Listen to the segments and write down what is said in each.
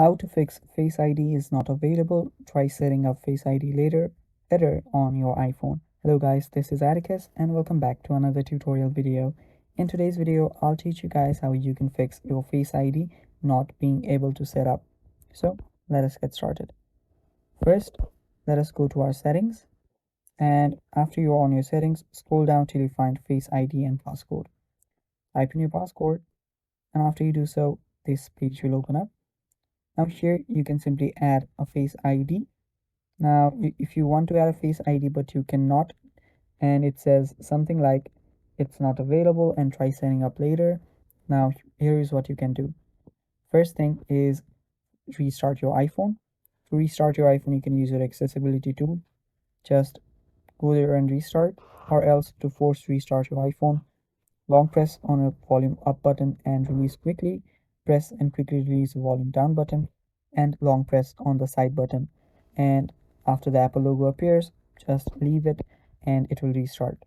How to fix Face ID is not available. Try setting up Face ID later. Error on your iPhone. Hello guys, this is Atticus and welcome back to another tutorial video. In today's video, I'll teach you guys how you can fix your Face ID not being able to set up. So let us get started. First, let us go to our settings, and after you're on your settings, scroll down till you find Face ID and passcode. Type in your passcode, and after you do so, this page will open up. Now here you can simply add a Face ID. Now if you want to add a Face ID but you cannot, and it says something like it's not available and try setting up later, now here is what you can do. First thing is restart your iPhone. To restart your iPhone, you can use your accessibility tool. Just go there and restart, or else to force restart your iPhone, long press on a volume up button and release quickly, press and quickly release the volume down button, and long press on the side button. And after the Apple logo appears, just leave it and it will restart.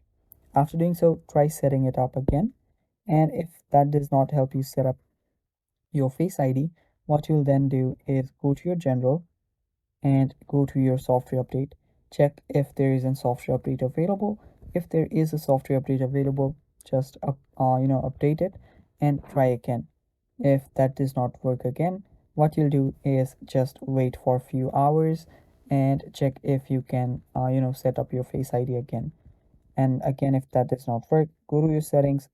After doing so, try setting it up again. And if that does not help you set up your Face ID, what you'll then do is go to your general and go to your software update. Check if there is a software update available. If there is a software update available, just update it and try again. If that does not work again, what you'll do is just wait for a few hours and check if you can set up your Face ID again. And again, if that does not work, go to your settings,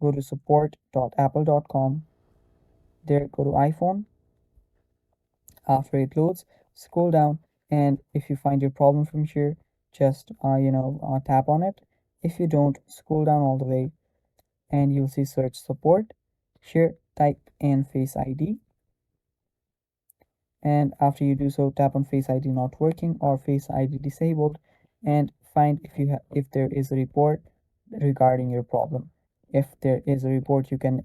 go to support.apple.com, there go to iPhone. After it loads, scroll down, and if you find your problem from here, just tap on it. If you don't, scroll down all the way and you'll see search support. Here type in Face ID, and after you do so, tap on Face ID not working or Face ID disabled, and find if there is a report regarding your problem. If there is a report, you can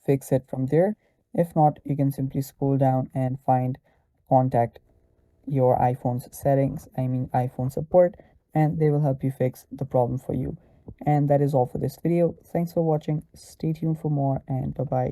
fix it from there. If not, you can simply scroll down and find contact your iPhone's settings, iPhone support, and they will help you fix the problem for you. And that is all for this video. Thanks for watching. Stay tuned for more, and bye bye.